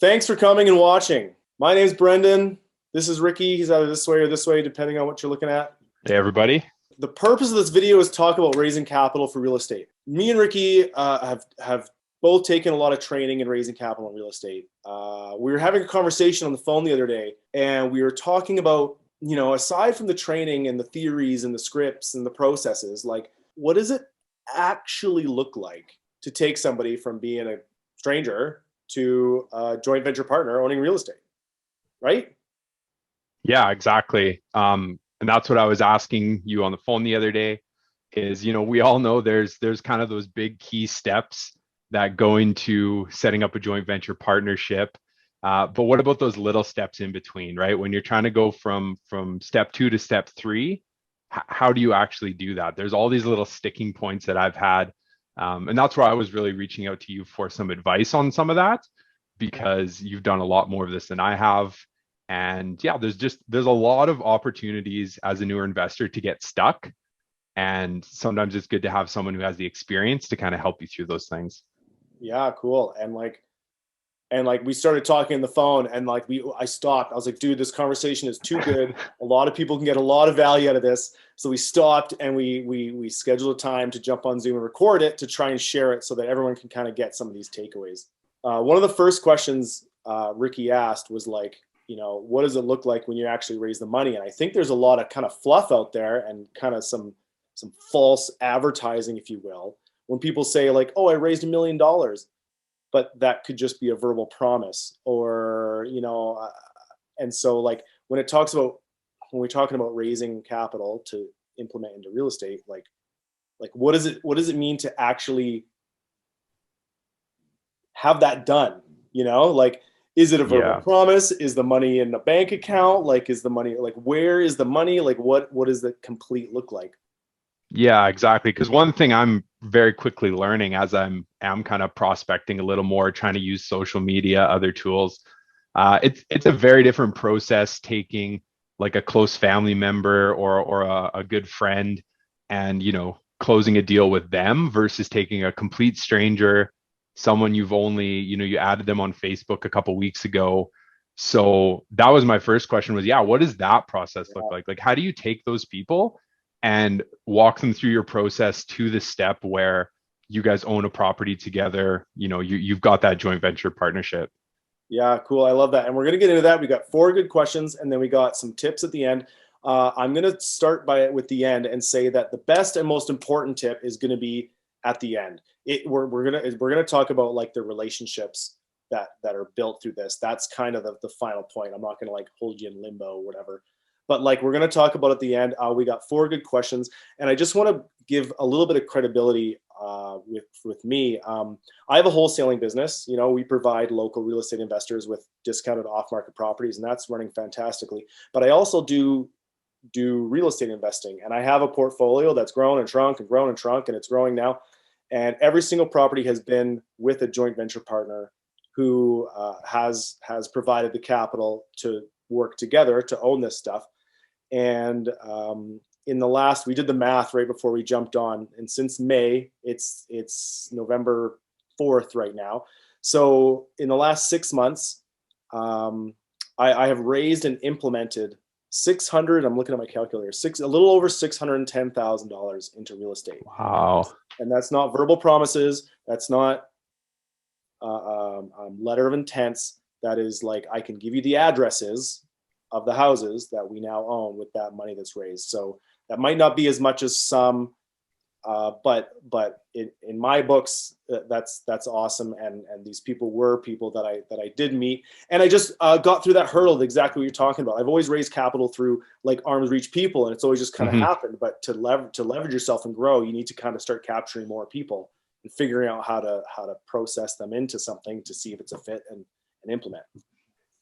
Thanks for coming and watching. My name's Brendan. This is Ricky. He's either this way or this way, depending on what you're looking at. Hey, everybody. The purpose of this video is talk about raising capital for real estate. Me and Ricky have both taken a lot of training in raising capital in real estate. We were having a conversation on the phone the other day, and we were talking about, aside from the training and the theories and the scripts and the processes, like, what does it actually look like to take somebody from being a stranger to a joint venture partner owning real estate, right? Yeah, exactly. And that's what I was asking you on the phone the other day is, we all know there's kind of those big key steps that go into setting up a joint venture partnership. But what about those little steps in between, right? When you're trying to go from step 2 to step 3, how do you actually do that? There's all these little sticking points that I've had. And that's where I was really reaching out to you for some advice on some of that, because you've done a lot more of this than I have. And yeah, there's a lot of opportunities as a newer investor to get stuck. And sometimes it's good to have someone who has the experience to kind of help you through those things. Yeah, cool. And we started talking on the phone, and I stopped. I was like, dude, this conversation is too good. A lot of people can get a lot of value out of this. So we stopped and we scheduled a time to jump on Zoom and record it to try and share it so that everyone can kind of get some of these takeaways. One of the first questions Ricky asked was like, what does it look like when you actually raise the money? And I think there's a lot of kind of fluff out there and kind of some false advertising, if you will, when people say like, oh, I raised $1 million, but that could just be a verbal promise, or, and so like when we're talking about raising capital to implement into real estate, like what does it mean to actually have that done? Like, is it a verbal promise? Is the money in a bank account? Like, is the money, like, where is the money? Like, what does the complete look like? Yeah, exactly. Because one thing I'm very quickly learning as am kind of prospecting a little more, trying to use social media, other tools. It's a very different process taking like a close family member or a good friend and closing a deal with them versus taking a complete stranger, someone you've only, you added them on Facebook a couple weeks ago. So that was my first question was, yeah, what does that process look like? Like, how do you take those people and walk them through your process to the step where you guys own a property together? You've got that joint venture partnership. Yeah, cool. I love that. And we're going to get into that. We got 4 good questions, and then we got some tips at the end. I'm going to start with the end and say that the best and most important tip is going to be at the end. We're gonna talk about like the relationships that are built through this. That's kind of the final point. I'm not gonna like hold you in limbo or whatever, but like we're gonna talk about at the end. We got 4 good questions, and I just want to give a little bit of credibility with me. I have a wholesaling business. We provide local real estate investors with discounted off-market properties, and that's running fantastically. But I also do real estate investing, and I have a portfolio that's grown and shrunk and grown and shrunk, and it's growing now. And every single property has been with a joint venture partner who has provided the capital to work together to own this stuff. And we did the math right before we jumped on, and since May, it's November 4th right now. So in the last 6 months, I have raised and implemented I'm looking at my calculator, a little over $610,000 into real estate. Wow. And that's not verbal promises. That's not letter of intents. That is like, I can give you the addresses of the houses that we now own with that money that's raised. So that might not be as much as some, but in my books, that's awesome. And these people were people that I did meet, and I just got through that hurdle of exactly what you're talking about. I've always raised capital through like arm's reach people, and it's always just kind of happened. But to leverage yourself and grow, you need to kind of start capturing more people and figuring out how to process them into something to see if it's a fit and implement.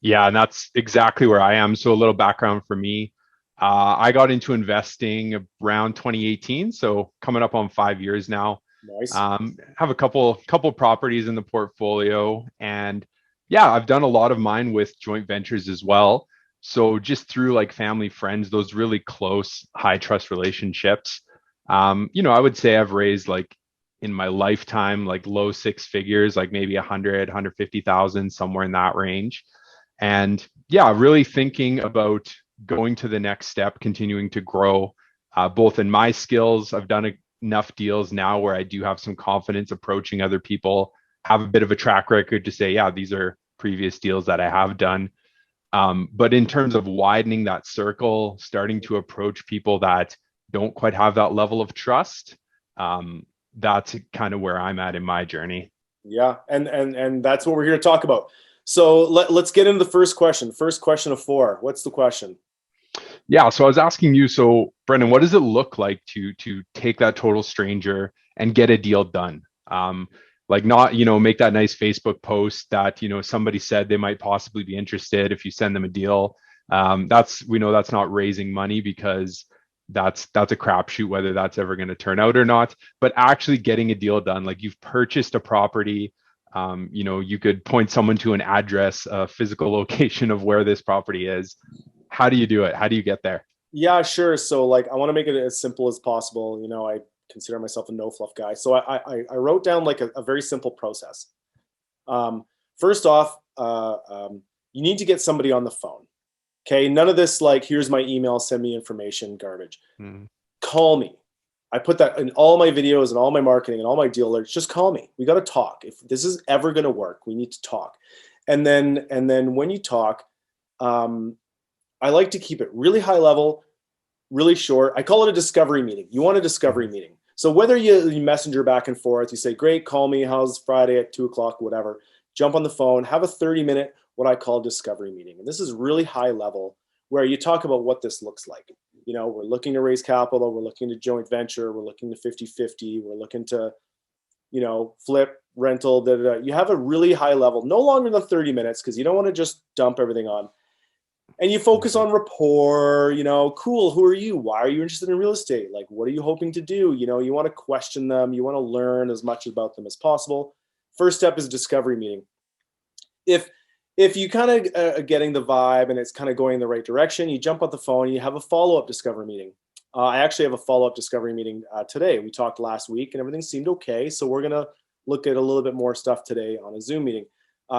Yeah, and that's exactly where I am. So a little background for me. I got into investing around 2018, so coming up on 5 years now. Nice. Have a couple properties in the portfolio, and yeah, I've done a lot of mine with joint ventures as well. So just through like family, friends, those really close, high trust relationships. I would say I've raised like in my lifetime, like low six figures, like maybe 100, 150,000, somewhere in that range. And yeah, really thinking about going to the next step, continuing to grow, both in my skills. I've done enough deals now where I do have some confidence approaching other people, have a bit of a track record to say, yeah, these are previous deals that I have done. But in terms of widening that circle, starting to approach people that don't quite have that level of trust, that's kind of where I'm at in my journey. Yeah, and that's what we're here to talk about. So let's get into the first question. First question of four. What's the question? Yeah, so I was asking you, so Brendan, what does it look like to take that total stranger and get a deal done? Like not, make that nice Facebook post that, somebody said they might possibly be interested if you send them a deal. We know that's not raising money because that's a crapshoot whether that's ever going to turn out or not. But actually getting a deal done, like you've purchased a property, you could point someone to an address, a physical location of where this property is. How do you do it? How do you get there? Yeah, sure. So like I want to make it as simple as possible. I consider myself a no fluff guy. So I wrote down like a very simple process. First off, you need to get somebody on the phone. Okay. None of this like, here's my email, send me information, garbage. Mm. Call me. I put that in all my videos and all my marketing and all my deal alerts. Just call me. We got to talk. If this is ever going to work, we need to talk. And then when you talk, I like to keep it really high level, really short. I call it a discovery meeting. You want a discovery meeting. So whether you messenger back and forth, you say, great, call me. How's Friday at 2:00, whatever. Jump on the phone, have a 30-minute, what I call discovery meeting. And this is really high level where you talk about what this looks like. We're looking to raise capital. We're looking to joint venture. We're looking to 50-50. We're looking to, flip, rental. Da, da, da. You have a really high level, no longer than 30 minutes because you don't want to just dump everything on. And you focus on rapport, cool. Who are you? Why are you interested in real estate? Like, what are you hoping to do? You want to question them. You want to learn as much about them as possible. First step is a discovery meeting. If you kind of are getting the vibe and it's kind of going in the right direction, you jump on the phone, you have a follow-up discovery meeting. I actually have a follow-up discovery meeting today. We talked last week and everything seemed okay. So we're going to look at a little bit more stuff today on a Zoom meeting.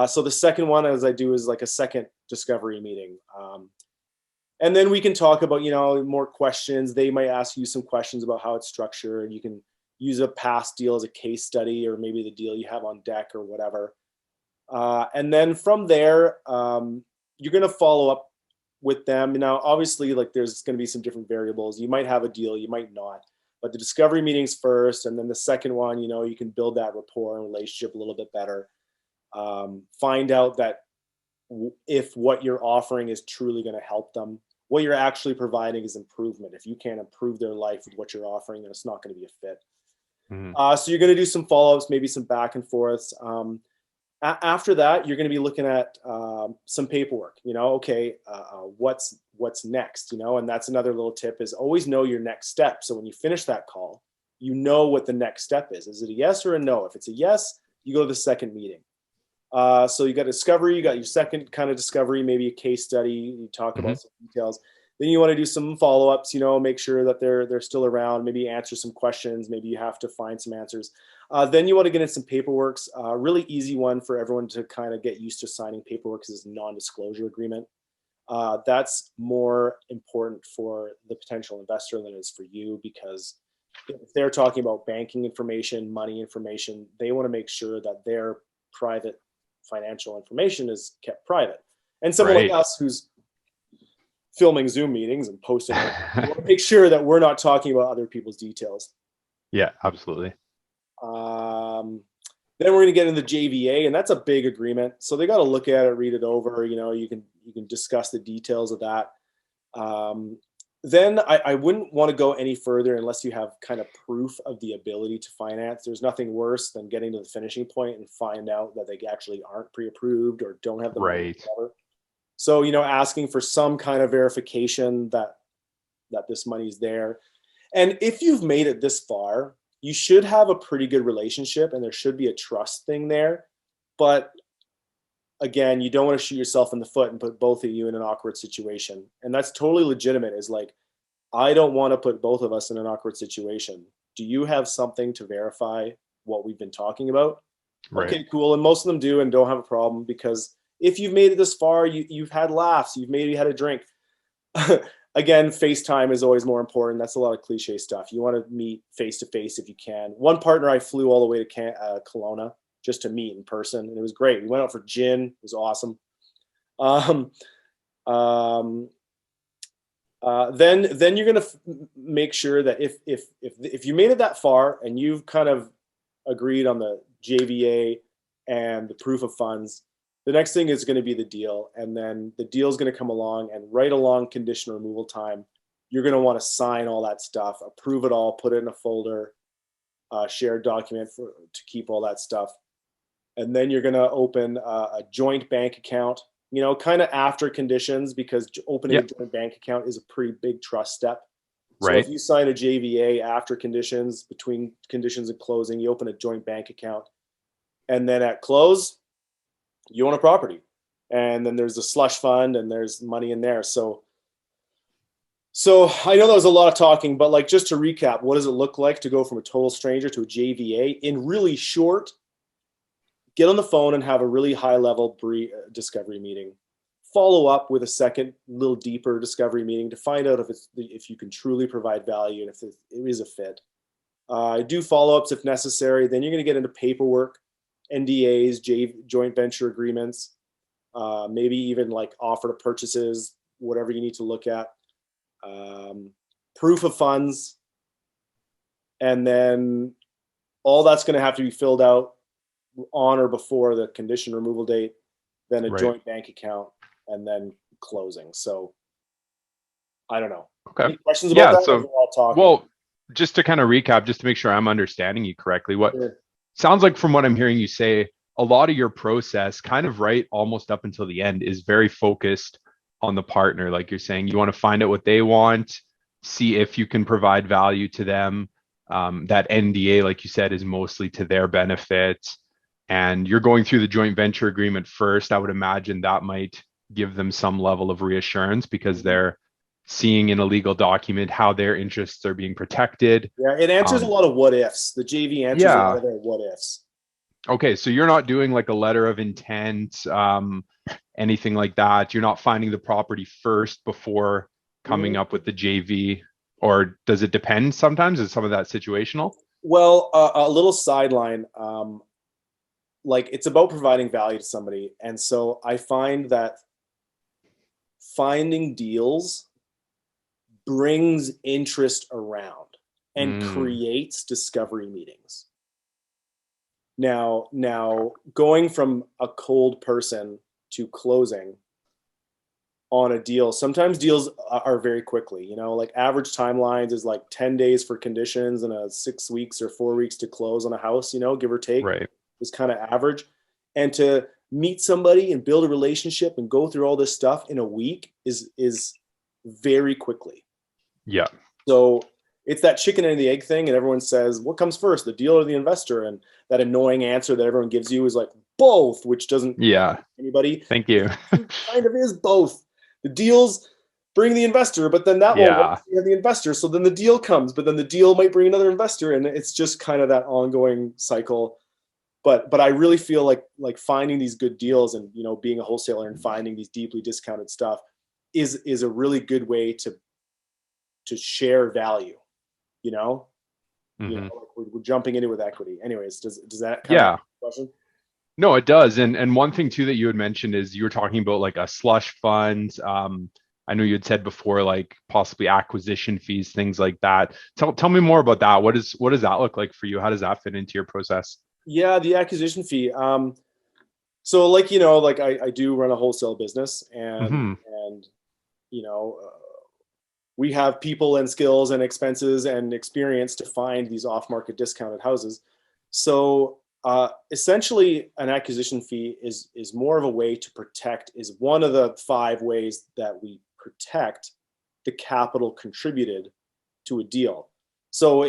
So the second one, as I do, is like a second discovery meeting. And then we can talk about, more questions. They might ask you some questions about how it's structured. You can use a past deal as a case study or maybe the deal you have on deck or whatever. And then from there, you're going to follow up with them. Now, obviously, like there's going to be some different variables. You might have a deal, you might not. But the discovery meetings first, and then the second one, you can build that rapport and relationship a little bit better. Find out that if what you're offering is truly going to help them. What you're actually providing is improvement. If you can't improve their life with what you're offering, then it's not going to be a fit. Mm-hmm. So you're going to do some follow-ups, maybe some back and forths. After that, you're going to be looking at some paperwork. What's next? And that's another little tip is always know your next step. So when you finish that call, you know what the next step is. Is it a yes or a no? If it's a yes, you go to the second meeting. So you got discovery, you got your second kind of discovery, maybe a case study, you talk about some details. Then you want to do some follow-ups, make sure that they're still around, maybe answer some questions, maybe you have to find some answers. Then you want to get in some paperwork. Really easy one for everyone to kind of get used to signing paperwork is a non-disclosure agreement. That's more important for the potential investor than it is for you because if they're talking about banking information, money information, they want to make sure that their private financial information is kept private. And someone like us who's filming Zoom meetings and posting it, we want to make sure that we're not talking about other people's details. Yeah, absolutely. Then we're going to get into the JVA, and that's a big agreement. So they got to look at it, read it over. You can discuss the details of that. Then I wouldn't want to go any further unless you have kind of proof of the ability to finance. There's nothing worse than getting to the finishing point and find out that they actually aren't pre-approved or don't have the money. So, asking for some kind of verification that this money's there. And if you've made it this far, you should have a pretty good relationship and there should be a trust thing there. But again, you don't want to shoot yourself in the foot and put both of you in an awkward situation. And that's totally legitimate. Is like, I don't want to put both of us in an awkward situation. Do you have something to verify what we've been talking about. Right. Okay, cool. And most of them do and don't have a problem, because if you've made it this far, you've had laughs, you've maybe had a drink. Again, FaceTime is always more important. That's a lot of cliche stuff. You want to meet face to face if you can. One partner, I flew all the way to Kelowna just to meet in person, and it was great. We went out for gin. It was awesome. Um, um, then you're gonna make sure that if you made it that far and you've kind of agreed on the JVA and the proof of funds, the next thing is going to be the deal. And then the deal is going to come along, and right along condition removal time, you're going to want to sign all that stuff, approve it all, put it in a folder, shared document to keep all that stuff. And then you're going to open a joint bank account, kind of after conditions, because opening a joint bank account is a pretty big trust step. So if you sign a JVA after conditions, between conditions and closing, you open a joint bank account. And then at close, you own a property. And then there's a slush fund and there's money in there. So I know that was a lot of talking, but like, just to recap, what does it look like to go from a total stranger to a JVA? In really short, get on the phone and have a really high level discovery meeting. Follow up with a second, little deeper discovery meeting to find out if you can truly provide value and if it is a fit. Do follow-ups if necessary. Then you're going to get into paperwork, NDAs, joint venture agreements, maybe even like offer to purchases, whatever you need to look at, proof of funds, and then all that's going to have to be filled out on or before the condition removal date, then a joint bank account, and then closing. So I don't know. Okay. Any questions about that? So, well, just to kind of recap, just to make sure I'm understanding you correctly, what sounds like from what I'm hearing you say, a lot of your process, kind of right almost up until the end, is very focused on the partner. Like you're saying, you want to find out what they want, see if you can provide value to them. That NDA, like you said, is mostly to their benefit. And you're going through the joint venture agreement first. I would imagine that might give them some level of reassurance, because they're seeing in a legal document how their interests are being protected. Yeah, it answers a lot of what ifs. The JV answers a lot of their what ifs. Okay, so you're not doing like a letter of intent, anything like that. You're not finding the property first before coming up with the JV, or does it depend sometimes? Is some of that situational? Well, a little sideline. Like, it's about providing value to somebody. And so I find that finding deals brings interest around and creates discovery meetings. Now, going from a cold person to closing on a deal, sometimes deals are very quickly, like average timelines is like 10 days for conditions and 6 weeks or 4 weeks to close on a house, give or take. Right. Is kind of average. And to meet somebody and build a relationship and go through all this stuff in a week is very quickly. Yeah. So it's that chicken and the egg thing, and everyone says, what comes first, the deal or the investor? And that annoying answer that everyone gives you is like, both, which doesn't anybody. Thank you. It kind of is both. The deals bring the investor, but then that won't work. You have the investor, so then the deal comes, but then the deal might bring another investor, and it's just kind of that ongoing cycle. But I really feel like finding these good deals and being a wholesaler and finding these deeply discounted stuff is a really good way to share value. Like we're jumping into it with equity. Anyways, does that kind of question? No, it does. And one thing too that you had mentioned is you were talking about like a slush fund. I know you had said before, like possibly acquisition fees, things like that. Tell me more about that. What does that look like for you? How does that fit into your process? Yeah, the acquisition fee. So like, I do run a wholesale business, and we have people and skills and expenses and experience to find these off-market discounted houses. So essentially an acquisition fee is more of a way to protect, is one of the 5 ways that we protect the capital contributed to a deal. So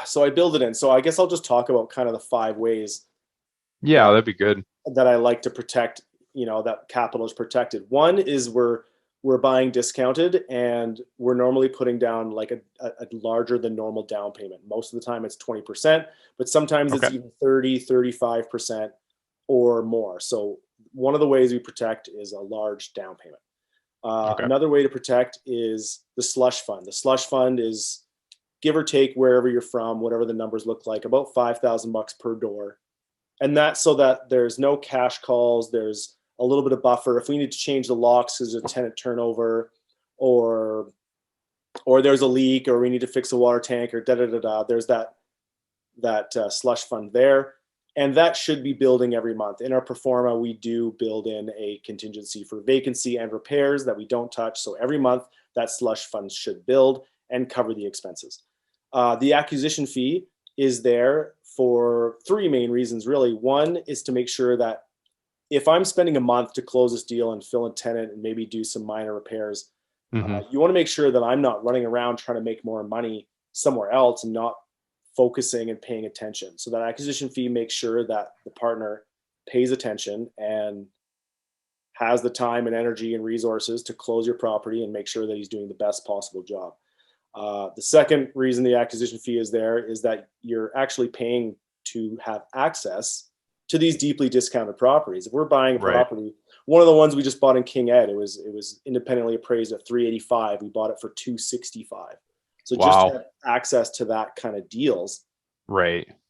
so I build it in. So I guess I'll just talk about kind of the 5 ways. Yeah, that'd be good. That I like to protect, that capital is protected. One is we're we're buying discounted, and we're normally putting down like a larger than normal down payment. Most of the time it's 20%, but sometimes it's Okay. even 30, 35% or more. So one of the ways we protect is a large down payment. Okay. Another way to protect is the slush fund. The slush fund is, give or take wherever you're from, whatever the numbers look like, about $5,000 per door. And that's so that there's no cash calls, there's a little bit of buffer. If we need to change the locks because there's a tenant turnover, or there's a leak, or we need to fix a water tank, or da da da da, there's that slush fund there. And that should be building every month. In our pro forma, we do build in a contingency for vacancy and repairs that we don't touch. So every month, that slush fund should build and cover the expenses. The acquisition fee is there for three main reasons, really. One is to make sure that if I'm spending a month to close this deal and fill a tenant and maybe do some minor repairs, you want to make sure that I'm not running around trying to make more money somewhere else and not focusing and paying attention. So that acquisition fee makes sure that the partner pays attention and has the time and energy and resources to close your property and make sure that he's doing the best possible job. The second reason the acquisition fee is there is that you're actually paying to have access to these deeply discounted properties. If we're buying a property, one of the ones we just bought in King Ed, it was independently appraised at 385. We bought it for 265. So just to have access to that kind of deals,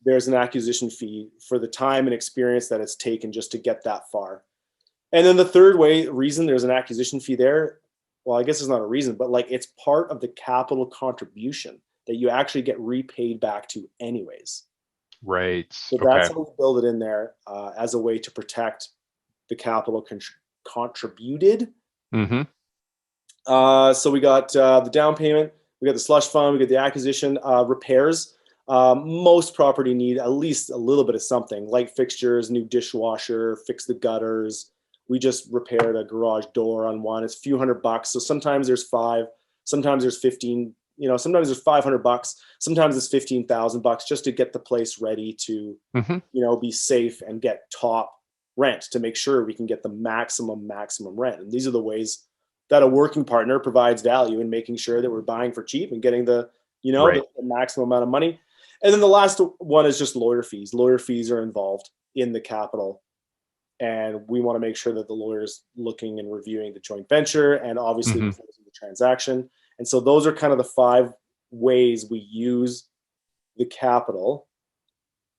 there's an acquisition fee for the time and experience that it's taken just to get that far. And then the third reason there's an acquisition fee there, well, I guess it's not a reason, but like it's part of the capital contribution that you actually get repaid back to anyways. So that's how we build it in there as a way to protect the capital contributed. So we got the down payment, we got the slush fund, we got the acquisition, repairs. Most property need at least a little bit of something, light fixtures, new dishwasher, fix the gutters. We just repaired a garage door on one. It's a few $100. So sometimes there's 5, sometimes there's 15, sometimes there's $500, sometimes it's $15,000 just to get the place ready to, be safe and get top rent to make sure we can get the maximum rent. And these are the ways that a working partner provides value in making sure that we're buying for cheap and getting the maximum amount of money. And then the last one is just lawyer fees. Lawyer fees are involved in the capital. And we want to make sure that the lawyer's looking and reviewing the joint venture and obviously closing the transaction. And so those are kind of the 5 ways we use the capital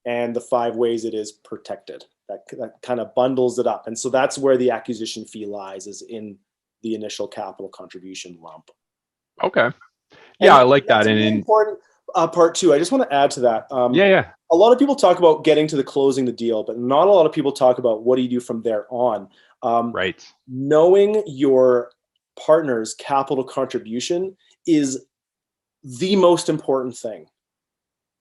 and the 5 ways it is protected. That kind of bundles it up. And so that's where the acquisition fee lies, is in the initial capital contribution lump. Okay. Yeah, I like that. And important part too. I just want to add to that. Yeah. A lot of people talk about getting to the closing the deal, but not a lot of people talk about what do you do from there on. Knowing your partner's capital contribution is the most important thing.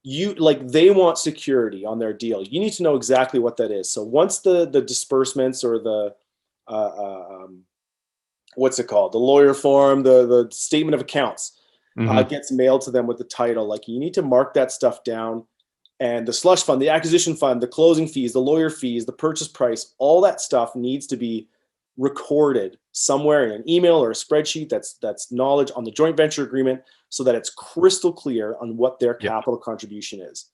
They want security on their deal. You need to know exactly what that is. So once the disbursements or the what's it called? The lawyer form, the statement of accounts gets mailed to them with the title. Like, you need to mark that stuff down. And the slush fund, the acquisition fund, the closing fees, the lawyer fees, the purchase price, all that stuff needs to be recorded somewhere in an email or a spreadsheet that's knowledge on the joint venture agreement, so that it's crystal clear on what their capital contribution is.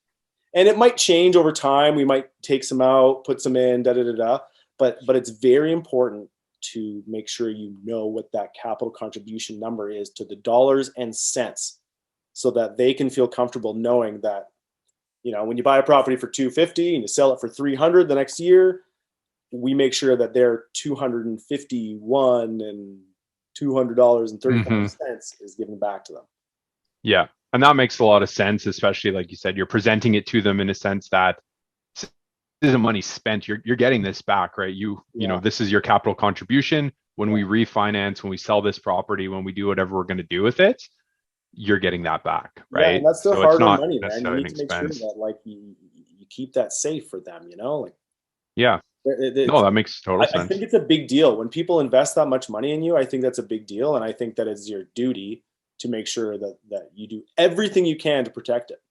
And it might change over time. We might take some out, put some in, but it's very important to make sure you know what that capital contribution number is to the dollars and cents, so that they can feel comfortable knowing that, when you buy a property for $250 and you sell it for $300 the next year, we make sure that their $251 and $200.35 is given back to them. Yeah. And that makes a lot of sense, especially like you said, you're presenting it to them in a sense that this isn't money spent. You're getting this back, right? You know, this is your capital contribution. When we refinance, when we sell this property, when we do whatever we're going to do with it, you're getting that back, right? Yeah, and that's their hard-earned money, man. You need to make sure that you keep that safe for them, No, that makes total sense. I think it's a big deal when people invest that much money in you. I think that's a big deal, and I think that it's your duty to make sure that you do everything you can to protect it.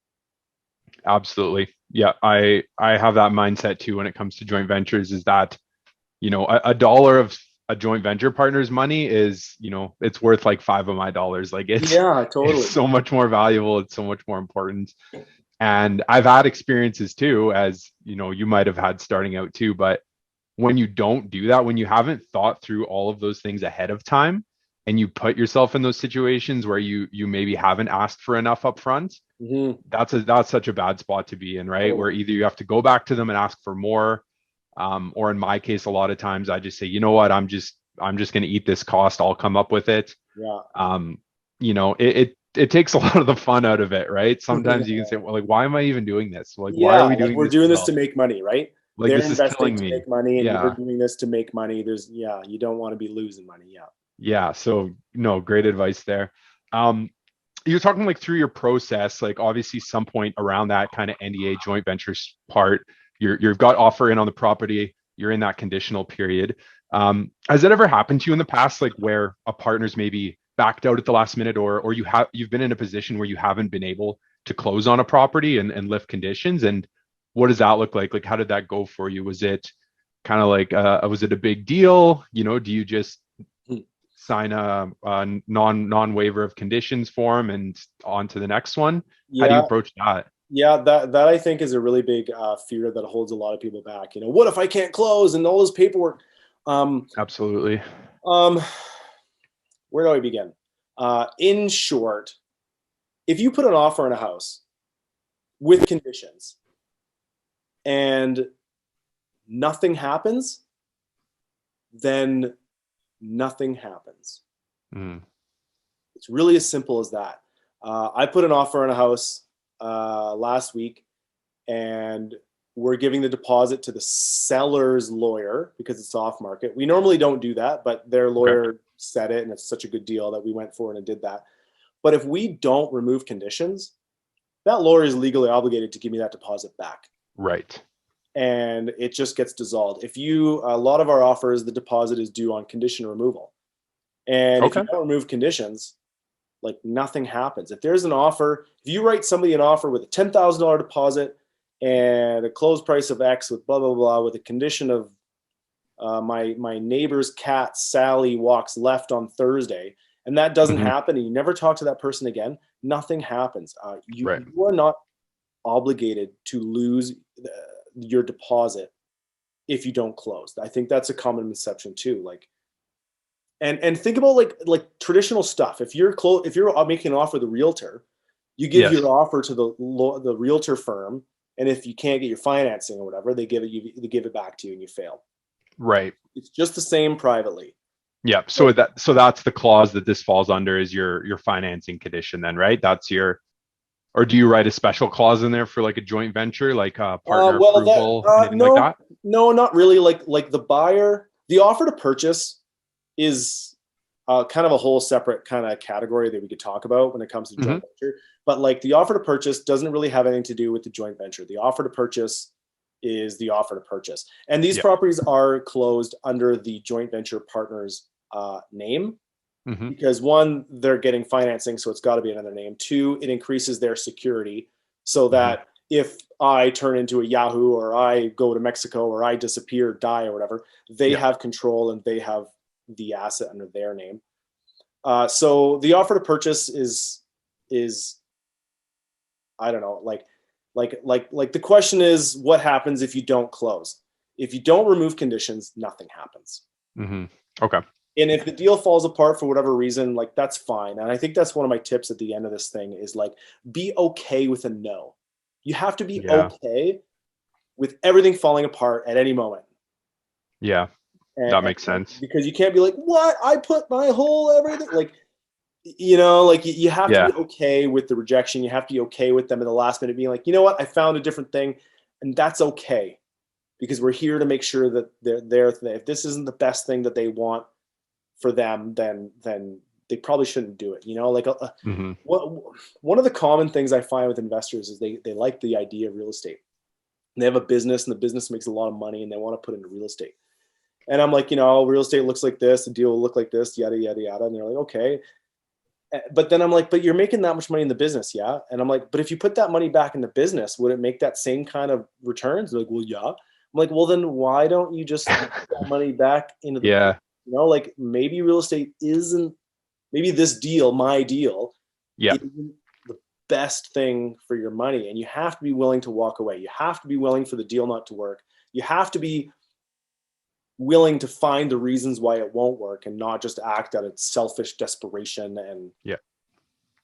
Absolutely. Yeah, I have that mindset too when it comes to joint ventures, is that, a dollar of a joint venture partner's money is, it's worth like $5 of my. Like Yeah, it's totally. so much more valuable. It's so much more important. And I've had experiences too, as you might have had starting out too. But when you don't do that, when you haven't thought through all of those things ahead of time, and you put yourself in those situations where you maybe haven't asked for enough upfront, Hmm. that's such a bad spot to be in, right? Where Totally. either you have to go back to them and ask for more, or in my case, a lot of times I just say, you know what, I'm just going to eat this cost. I'll come up with it. Yeah. Um, it takes a lot of the fun out of it, right? Sometimes you can say, well, like, why am I even doing this? Like, why Yeah, are we like doing we're this doing this deal? to make money, right? Like, They're this is investing killing to me. make money, and you're Yeah. doing this to make money. Yeah, you don't want to be losing money. Yeah. Yeah. So no, great advice there. Um, you're talking like through your process, like obviously some point around that kind of NDA joint ventures part, you've got offer in on the property, you're in that conditional period. Has it ever happened to you in the past, like where a partner's maybe backed out at the last minute, or you've been in a position where you haven't been able to close on a property and lift conditions? And what does that look like? Like, how did that go for you? Was it kind of like, was it a big deal? Do you just sign a non waiver of conditions form and on to the next one? How do you Yeah, approach that? yeah, that I think is a really big fear that holds a lot of people back. What if I can't close and all this paperwork? Um, Absolutely. um, where do I begin? In short, if you put an offer on a house with conditions and nothing happens, then nothing happens. Mm. It's really as simple as that. I put an offer on a house last week, and we're giving the deposit to the seller's lawyer because it's off market. We normally don't do that, but their Okay. lawyer said it, and it's such a good deal that we went for it and did that. But if we don't remove conditions, that lawyer is legally obligated to give me that deposit back, Right. and it just gets dissolved. A lot of our offers, the deposit is due on condition removal, and if you Okay. don't remove conditions, like nothing happens. If there's an offer, if you write somebody an offer with a $10,000 deposit and a close price of X with blah blah blah, with a condition of my neighbor's cat Sally walks left on Thursday, and that doesn't Hmm. happen, and you never talk to that person again, nothing happens. Right. You are not obligated to lose your deposit if you don't close. I think that's a common misconception too. Like, and think about like traditional stuff. If you're making an offer to the realtor, you give your Yes. offer to the realtor firm, and if you can't get your financing or whatever, they give it back to you and you fail. Right. It's just the same privately. Yeah. So that's the clause that this falls under, is your financing condition then, right? Or do you write a special clause in there for like a joint venture, like partner Well, that approval, anything like no, that? no, not really. Like the offer to purchase is kind of a whole separate kind of category that we could talk about when it comes to Hmm. joint venture. But like the offer to purchase doesn't really have anything to do with the joint venture. The offer to purchase is the offer to purchase, and these Yeah. properties are closed under the joint venture partner's name. Hmm. Because one, they're getting financing, so it's got to be another name. Two, it increases their security so Hmm. that if I turn into a Yahoo or I go to Mexico or I disappear, die or whatever, they Yeah. have control and they have the asset under their name. So the offer to purchase is I don't know, like the question is, what happens if you don't close? If you don't remove conditions, nothing happens. Hmm. Okay. And if the deal falls apart for whatever reason, like that's fine. And I think that's one of my tips at the end of this thing is like, be okay with a no. You have to be Yeah. okay with everything falling apart at any moment. Yeah. That makes And sense. because you can't be like, what? I put my whole everything. Like, like you have to be Yeah. okay with the rejection. You have to be okay with them in the last minute being like, you know what? I found a different thing. And that's okay because we're here to make sure that if this isn't the best thing that they want for them, then they probably shouldn't do it. Like Hmm. one of the common things I find with investors is they like the idea of real estate. And they have a business, and the business makes a lot of money, and they want to put into real estate. And I'm like, real estate looks like this, the deal will look like this, yada yada yada. And they're like, okay. But then I'm like, but you're making that much money in the business, yeah? And I'm like, but if you put that money back in the business, would it make that same kind of returns? They're like, well, yeah. I'm like, well, then why don't you just put that money back into the Yeah. Like maybe real estate isn't, maybe this deal, my deal, Yeah. isn't the best thing for your money. And you have to be willing to walk away. You have to be willing for the deal not to work. You have to be willing to find the reasons why it won't work and not just act out of selfish desperation Yeah.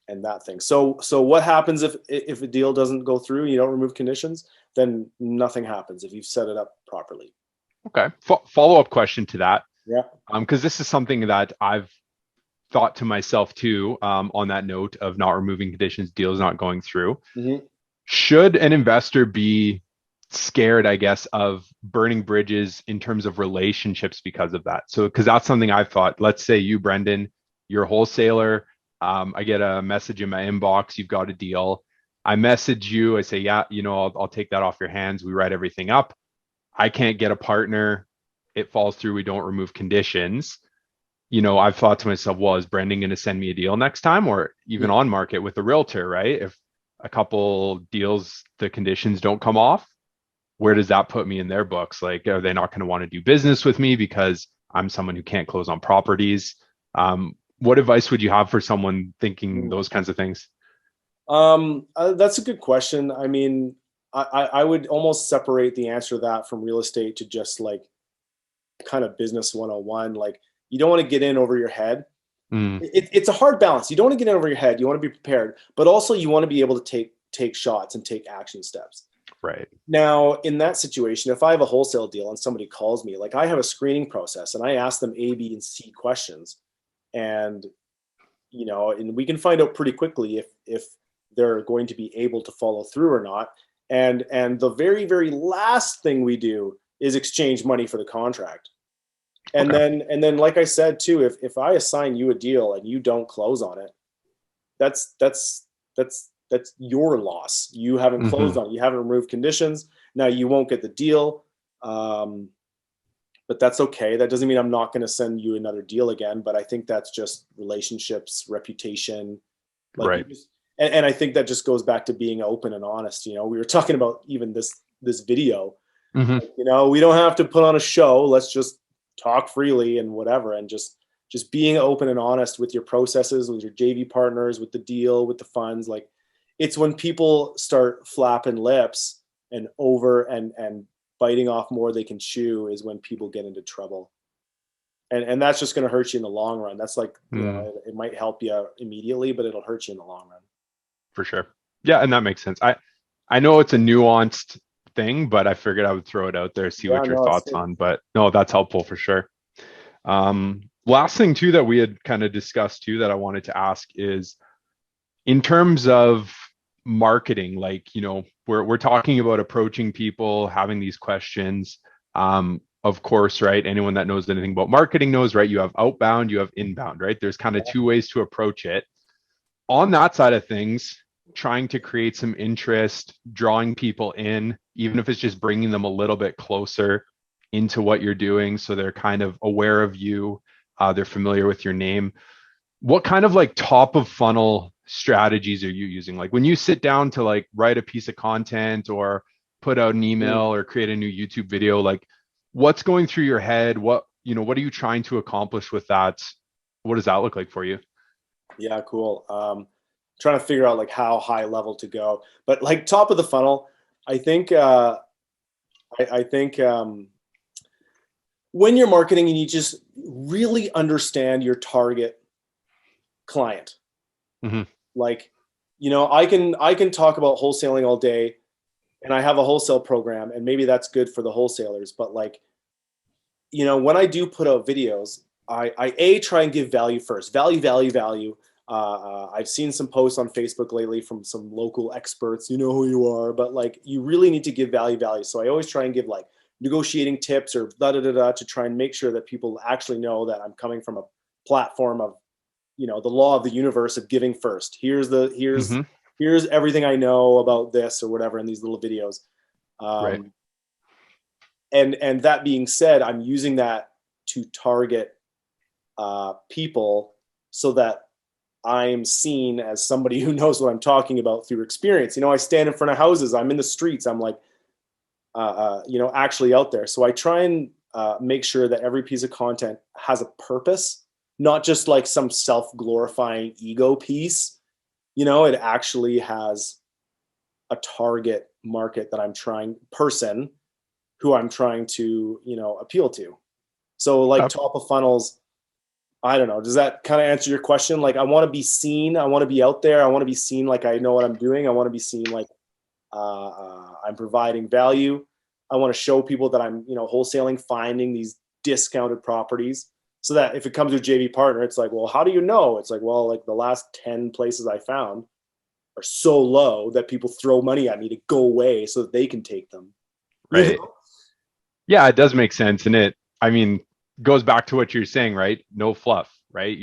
and that thing. So what happens if a deal doesn't go through and you don't remove conditions? Then nothing happens if you've set it up properly. Okay. Follow-up question to that. Yeah. Because this is something that I've thought to myself too, on that note of not removing conditions, deals not going through. Mm-hmm. Should an investor be scared, I guess, of burning bridges in terms of relationships because of that? So, because that's something I've thought. Let's say you, Brendan, you're a wholesaler. I get a message in my inbox. You've got a deal. I message you. I say, yeah, I'll take that off your hands. We write everything up. I can't get a partner. It falls through. We don't remove conditions. I've thought to myself, well, is Brendan going to send me a deal next time, or even on market with a realtor, right? If a couple deals, the conditions don't come off, where does that put me in their books? Like, are they not going to want to do business with me because I'm someone who can't close on properties? What advice would you have for someone thinking those kinds of things? That's a good question. I mean, I would almost separate the answer to that from real estate to just like kind of business 101. Like, you don't want to get in over your head. It's a hard balance. You don't want to get in over your head. You want to be prepared, but also you want to be able to take shots and take action steps. Right. Now, in that situation, if I have a wholesale deal and somebody calls me, like I have a screening process and I ask them A, B, and C questions, and and we can find out pretty quickly if they're going to be able to follow through or not. And the very, very last thing we do is exchange money for the contract. And then, like I said too, if I assign you a deal and you don't close on it, that's your loss. You haven't closed on it. You haven't removed conditions. Now you won't get the deal, but that's okay. That doesn't mean I'm not going to send you another deal again. But I think that's just relationships, reputation, like right. And I think that just goes back to being open and honest. We were talking about even this video. We don't have to put on a show. Let's just talk freely and whatever, and just being open and honest with your processes, with your JV partners, with the deal, with the funds. Like, it's when people start flapping lips and biting off more they can chew is when people get into trouble. And that's just going to hurt you in the long run. That's like, it might help you immediately, but it'll hurt you in the long run. For sure. Yeah. And that makes sense. I know it's a nuanced thing, but I figured I would throw it out there, see what your thoughts on, but no, that's helpful for sure. Last thing too, that we had kind of discussed too, that I wanted to ask is in terms of marketing, like, we're talking about approaching people, having these questions. Of course, right. Anyone that knows anything about marketing knows, right. You have outbound, you have inbound, right? There's kind of two ways to approach it. On that side of things, trying to create some interest, drawing people in, even if it's just bringing them a little bit closer into what you're doing, so they're kind of aware of you, they're familiar with your name. What kind of like top of funnel strategies are you using? Like when you sit down to like write a piece of content or put out an email or create a new YouTube video, like what's going through your head? What are you trying to accomplish with that? What does that look like for you? Yeah, cool. Trying to figure out like how high level to go, but like top of the funnel, I think when you're marketing, you need to just really understand your target client. Like, I can talk about wholesaling all day, and I have a wholesale program, and maybe that's good for the wholesalers, but like, when I do put out videos, I try and give value first. Value. I've seen some posts on Facebook lately from some local experts, you know who you are, but like, you really need to give value. So I always try and give like negotiating tips or to try and make sure that people actually know that I'm coming from a platform of, the law of the universe of giving first. Here's everything I know about this or whatever in these little videos. Right. And that being said, I'm using that to target people so that I'm seen as somebody who knows what I'm talking about through experience. I stand in front of houses, I'm in the streets, I'm like, actually out there. So I try and make sure that every piece of content has a purpose, not just like some self-glorifying ego piece. You know, it actually has a target market that person who I'm trying to, you know, appeal to. So like top of funnels, I don't know. Does that kind of answer your question? Like, I want to be seen. I want to be out there. I want to be seen like I know what I'm doing. I want to be seen like I'm providing value. I want to show people that I'm, you know, wholesaling, finding these discounted properties, so that if it comes to a JV partner, it's like, well, how do you know? It's like, well, like the last 10 places I found are so low that people throw money at me to go away so that they can take them. Right. Yeah, it does make sense. And I mean, goes back to what you're saying, right? No fluff, right?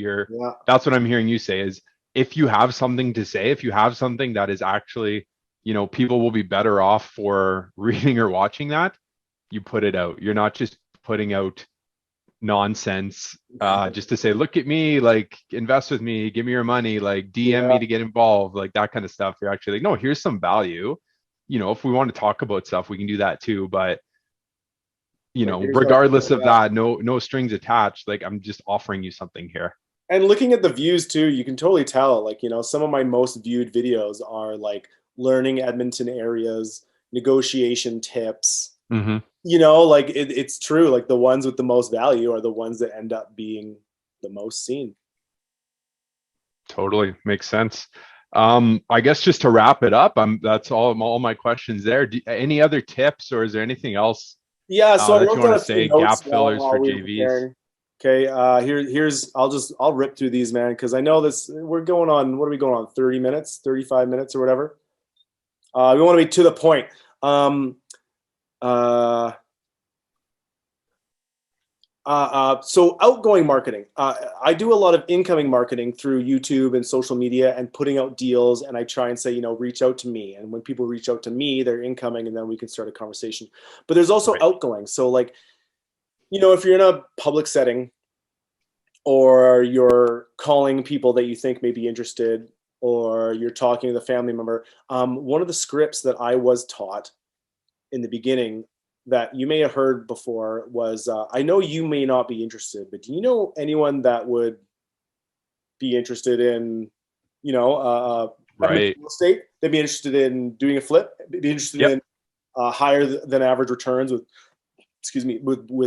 That's what I'm hearing you say is, if you have something to say, if you have something that is actually, you know, people will be better off for reading or watching that, you put it out. You're not just putting out nonsense just to say, look at me, like invest with me, give me your money, like DM me to get involved, like that kind of stuff. You're actually like, no, here's some value. You know, if we want to talk about stuff, we can do that too. But you know, regardless of that, no strings attached. Like, I'm just offering you something here. And looking at the views too, you can totally tell, like, you know, some of my most viewed videos are like learning Edmonton areas, negotiation tips. Mm-hmm. You know, like it's true. Like the ones with the most value are the ones that end up being the most seen. Totally makes sense. I guess just to wrap it up, that's all my questions there. Any other tips, or is there anything else Yeah, so I that you wrote want down to a few say? notes Gap fillers while for we were JVs. preparing. Okay, here's I'll rip through these, man, because I know this. We're going on. What are we going on? 30 minutes, 35 minutes, or whatever. We want to be to the point. Uh, so outgoing marketing. I do a lot of incoming marketing through YouTube and social media and putting out deals. And I try and say, you know, reach out to me. And when people reach out to me, they're incoming, and then we can start a conversation. But there's also outgoing. So like, you know, if you're in a public setting or you're calling people that you think may be interested, or you're talking to the family member, one of the scripts that I was taught in the beginning that you may have heard before was, I know you may not be interested, but do you know anyone that would be interested in, you know, real estate? They'd be interested in doing a flip, be interested in higher than average returns with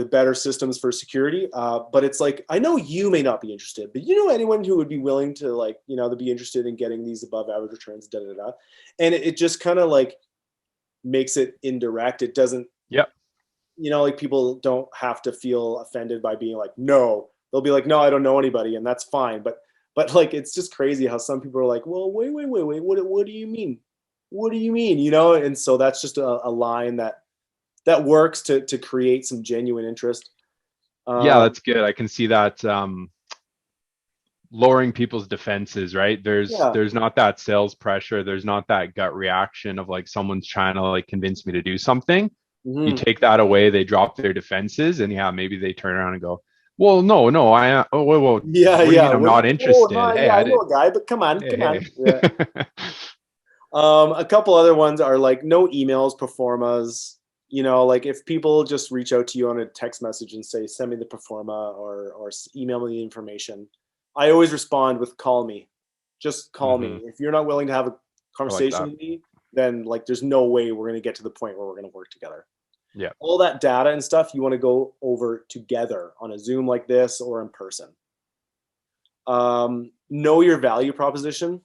better systems for security. But it's like, I know you may not be interested, but you know anyone who would be willing to, like, you know, to be interested in getting these above average returns, da da da. And it just kind of like makes it indirect. It doesn't, you know, like people don't have to feel offended by being like, no. They'll be like, no, I don't know anybody, and that's fine. But like, it's just crazy how some people are like, well, wait, what do you mean? What do you mean? You know, and so that's just a line that works to create some genuine interest. Yeah, that's good. I can see that. Lowering people's defenses, right? There's not that sales pressure. There's not that gut reaction of like someone's trying to like convince me to do something. You take that away, they drop their defenses, and maybe they turn around and go, well, no, what do you mean I'm not interested? Hey, I know a guy, but come on. Hey. Yeah. A couple other ones are like no emails, pro formas. You know, like if people just reach out to you on a text message and say, send me the pro forma, or email me the information, I always respond with, call me. Just call me. If you're not willing to have a conversation with me, then like there's no way we're going to get to the point where we're going to work together. Yeah. All that data and stuff you want to go over together on a Zoom like this or in person. Know your value proposition.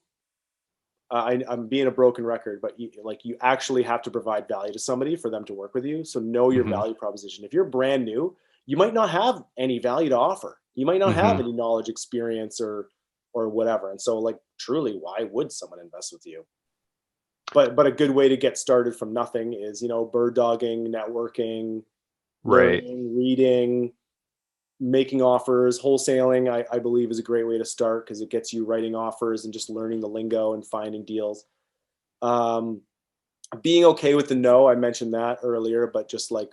I'm being a broken record, but you actually have to provide value to somebody for them to work with you. So know your value proposition. If you're brand new, you might not have any value to offer. You might not have any knowledge, experience, or whatever. And so, like, truly, why would someone invest with you? But a good way to get started from nothing is, you know, bird dogging, networking, learning, reading, making offers. Wholesaling, I believe, is a great way to start because it gets you writing offers and just learning the lingo and finding deals. Being okay with the no, I mentioned that earlier, but just like,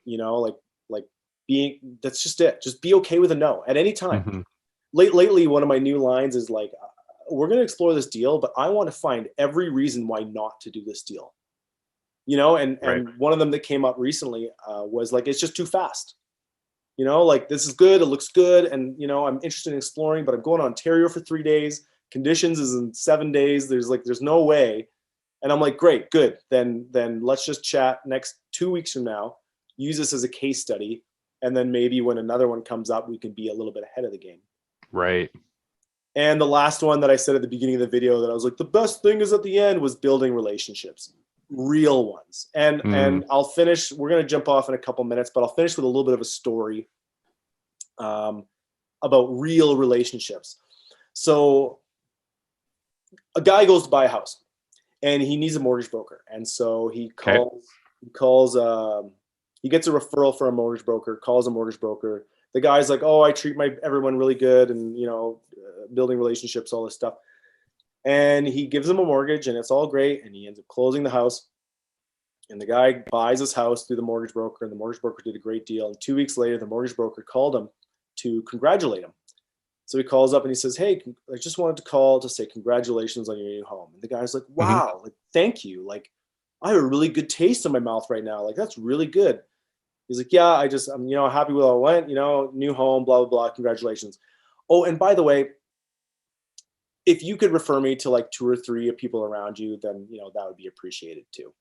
you know, like being, that's just it. Just be okay with a no at any time. Lately, one of my new lines is like, we're going to explore this deal, but I want to find every reason why not to do this deal. You know, and one of them that came up recently was like, it's just too fast. like this is good, it looks good, and I'm interested in exploring, but I'm going to Ontario for 3 days. Conditions is in 7 days. There's no way. And I'm like, great, good. Then let's just chat next 2 weeks from now. Use this as a case study, and then maybe when another one comes up, we can be a little bit ahead of the game. Right. And the last one that I said at the beginning of the video that I was like, the best thing is at the end, was building relationships, real ones. And I'll finish. We're going to jump off in a couple minutes, but I'll finish with a little bit of a story about real relationships. So a guy goes to buy a house and he needs a mortgage broker. And so he calls, he gets a referral for a mortgage broker, calls a mortgage broker. The guy's like, oh, I treat everyone really good, and building relationships, all this stuff. And he gives him a mortgage, and it's all great. And he ends up closing the house. And the guy buys his house through the mortgage broker, and the mortgage broker did a great deal. And 2 weeks later, the mortgage broker called him to congratulate him. So he calls up and he says, hey, I just wanted to call to say congratulations on your new home. And the guy's like, wow, like, thank you. Like, I have a really good taste in my mouth right now. Like, that's really good. He's like, yeah, I'm, happy with how it went, new home, blah, blah, blah. Congratulations. Oh, and by the way, if you could refer me to like 2 or 3 people around you, then, that would be appreciated too.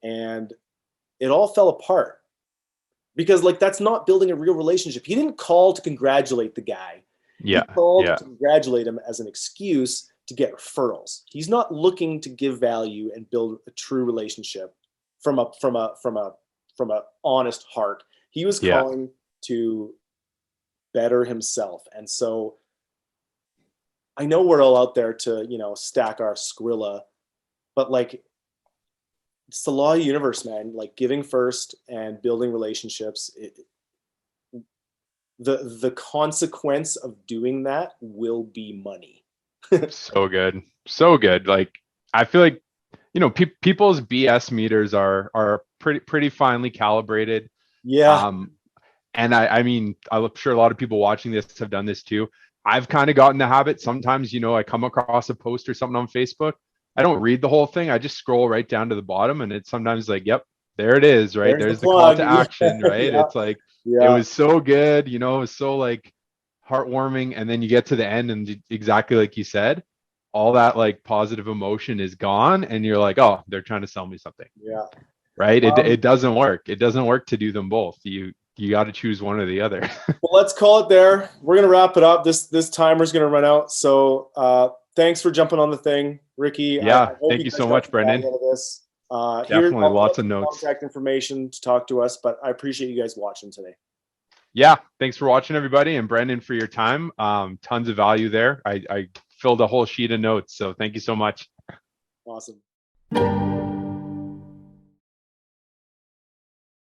And it all fell apart because like, that's not building a real relationship. He didn't call to congratulate the guy. Yeah. He called to congratulate him as an excuse to get referrals. He's not looking to give value and build a true relationship from a honest heart. He was calling to better himself. And so I know we're all out there to, stack our Skrilla, but like, it's the law of the universe, man. Like, giving first and building relationships, the consequence of doing that will be money. So good. Like, I feel like, people's BS meters are pretty finely calibrated. Yeah. And I mean, I'm sure a lot of people watching this have done this too. I've kind of gotten the habit. Sometimes, I come across a post or something on Facebook. I don't read the whole thing. I just scroll right down to the bottom, and it's sometimes like, yep, there it is, right? There's the call to action, right? It's like, it was so good, it was so like heartwarming. And then you get to the end, and exactly like you said, all that like positive emotion is gone, and you're like, oh, they're trying to sell me something. Yeah. Right. It doesn't work. It doesn't work to do them both. You got to choose one or the other. Well, let's call it there. We're going to wrap it up. This timer's going to run out. So thanks for jumping on the thing, Ricky. Yeah. Thank you so much, Brendan. Definitely lots of notes. Contact information to talk to us, but I appreciate you guys watching today. Yeah. Thanks for watching, everybody. And Brendan, for your time. Tons of value there. I filled a whole sheet of notes. So thank you so much. Awesome.